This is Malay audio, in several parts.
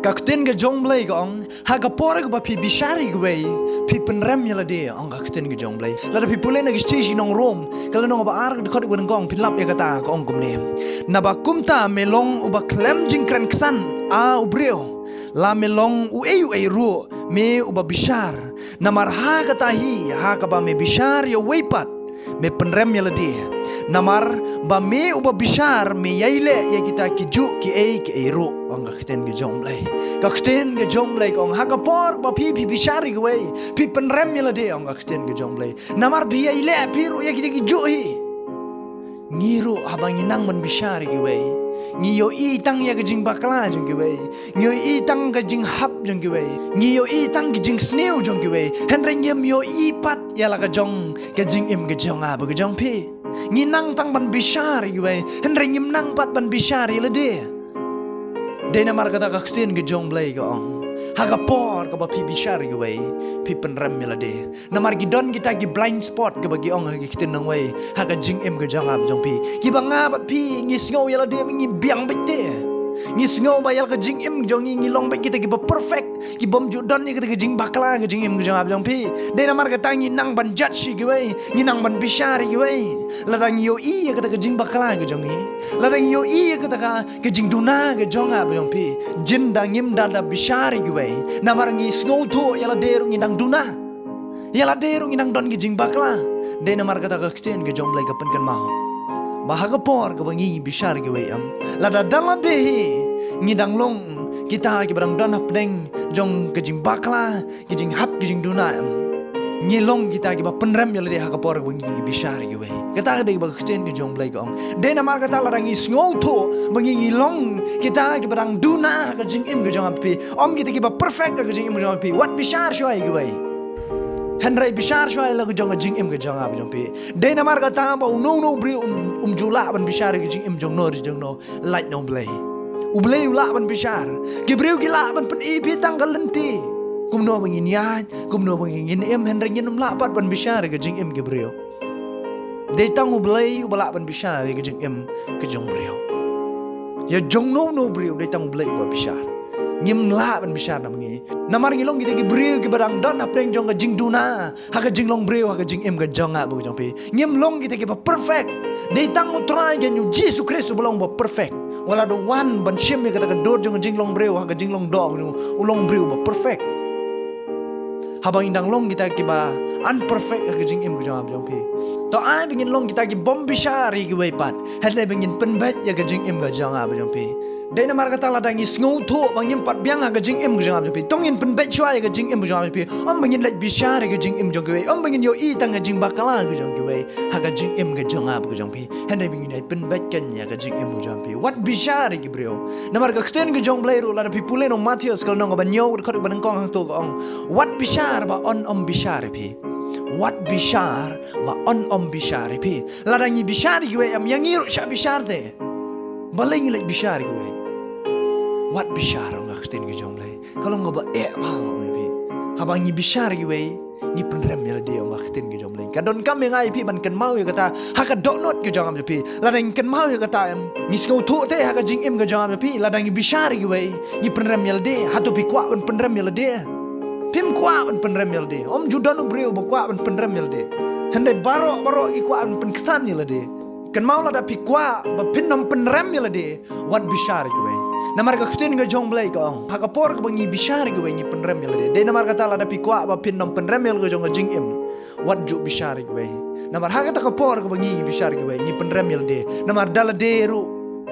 Kaktin ge jong blay gong haga porag ba pi bishari gwe pi penrem yala de ong kaktin ge jong blay la pi pulen ge stage nong rom kala nong ba ar de khot wen gong pi lap ya kata ko ong kumne na ba kumta melong uba klem jing kran ksan a ubreo la melong u e ru me uba bishar na mar ha kata hi ha ka ba me bishar yo weipat me penrem yala de namar ba me uba bishar me yaile ya kita kiju ki e ru ong kakten ge jong blay kakten ge jong blay ong haga por ba pi bishar ge we pi penrem yala de ong kakten ge jong blay namar bi yaile pi ru ya kita kiju hi ngiru abang inang ban bishar ge we ngiyo i tang ya ge jing bakla jong ge we ngiyo i tang ge jing hap jong ge we ngiyo i tang ge jing sneu jong ge we henreng yem yo i pat ya la ge jong ge jing im ge jong a ba ge jong pi nginang tang ban bishar iwe henreng im nang pat ban bishar ile de na mar kata kaktin ge jong blay ga ong haga por ka ba pi bishar iwe pi penrem ile de na mar gidon kita gi blind spot ke bagi ong ge kitin nang we haga jing im ge jong ab jong pi gi banga bat pi ngis ngau ile de ngi biang bete ngis ngau bayal ke jing im jong ngi long be kita gi ba perfect ki bom judon ni kita ge jing bakla ge jing im ge jong ab jong pi de na mar kata ngi nang ban judge gi we ngi nang ban bishar gi we ladang yo i kata ke jing bakla ge jong hi ladang yo i kata ka ke jing duna ge jong ab jong pi jin dang im dada bishar gi we na mar ngi ngau tho yala deru ngi dang duna yala deru ngi dang don ge jing bakla de na mar kata ka kten ge jong blay ka pen kan mau bahaga por ke bangi bishar ge we am lada dala de ngi dang long kita ke barang don hap deng jong ke jing bakla ke jing hap ke jing duna am ngilong kita ke ba penrem yala de haga por bangi bishar ge we kata de ba kten ge jong blay gong de na mar kata ladang is ngotho bangi ngilong kita ke barang duna ke jing im ge jong api om kita ke ba perfect ke jing im ge jong api wat bishar shoy ge we henry bishar shoy la ge jong jing im ge jong api jong pi de na mar kata ba no bri jula ban bishar ge jing im jong no light no blay ublay ula ban bishar gibreu gila ban pen i pi tanggal lenti kumno bangin ya kumno bangin em henry num la pat ban bishar ge jing im gibreu de tang ublay ubala ban bishar ge jing im ge jong breu ya jong no breu de tang ublay ban bishar ngim la ban bishar na mangi namar ngilong gite gi breu gi barang don apreng jong ge jing duna ha ge jing long breu ha ge jing im ge jong a bu jong pi ngim long gite gi ba perfect de tang utrai ge nyu Jesus Christ belong ba perfect wala do one ban shim ge kata dor jong jing long breu ha ge jing long dog ulong breu ba perfect habang indang long kita ki ba unperfect ge jing im ge jong jong pi to ai bingin long kita ki bom bishar gi we pat hadle bingin penbet ya ge jing im ge jong a jong pi de na mar kata ladang is ngau tho bangim pat biang ga jing im ge jong pi tongin penbet chwa ge jing im ge jong pi om bingin let bishar ge jing im jong ge we om bingin yo i tang ge jing bakala ge jong ge we ha ge jing im ge jong a ge jong pi hadle bingin ai penbet ken ya ge jing im ge jong pi wat bishar gi breu na mar ga kten ge jong blay ru la pi pulen om Matthews kal nong ba nyo khot ba nang kong hang to ong wat bishar ba on om bishar pi wat bishar ba on om bishar pi ladang ni bishar gi we am yang iru sha bishar de baling let bishar gi we wat bishar ong kten ge jong blay kalau ngoba e ba pi habang ni bishar gi we ni penrem ya de ong kten ge jong blay kadon kam ngai pi ban kan mau ya kata ha ka dot not ge jong am pi ladang kan mau ya kata am ni sko tho te ha ka jing im ge jong am pi ladang ni bishar gi we ni penrem ya de ha to pi kwa ban penrem ya de pim kwa ban penrem ya de om judan breu ba kwa ban penrem ya de hande baro gi kwa ban penksan ya de kan mau la da pi kwa ba pin nom penrem ya de wat bishar gi we namar ka kten ge jong blay ka ha ka por ka bangi bishar gi we ni penrem ya de namar kata la da pi kwa ba pin nom penrem ya ge jong jing im wat ju bishar gi we namar ha ka ta ka por ka bangi bishar gi we ni penrem ya de namar dala de ru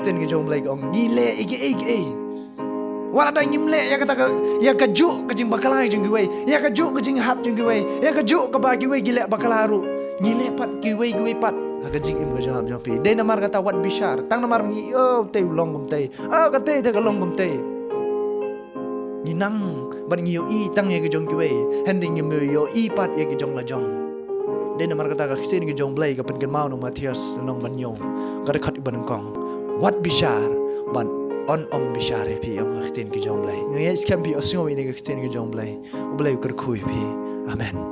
kten ge jong blay ka ni le ige wala da ngim le ya kata ya ka ju ka jing bakala jing gi we ya ka ju ka jing hap jing gi we ya ka ju ka ba gi we gile bakala ru ni le pat gi we pat ha jing im ge jong pi de namar kata wat bishar tang namar ngi te long gum te ka te ka long gum te ni nang ban ngi yo i tang ye ge jong gi we hending ngi yo i pat ye ge jong la jong de namar kata ka kten ge jong blay ka pen kan mau no Mathias nong ban nyong ka de khat ban kong wat bishar ban on om bishar pi ong kten ge jong blay ngi skam pi osngo ni ge kten ge jong blay ublay kar khui pi amen.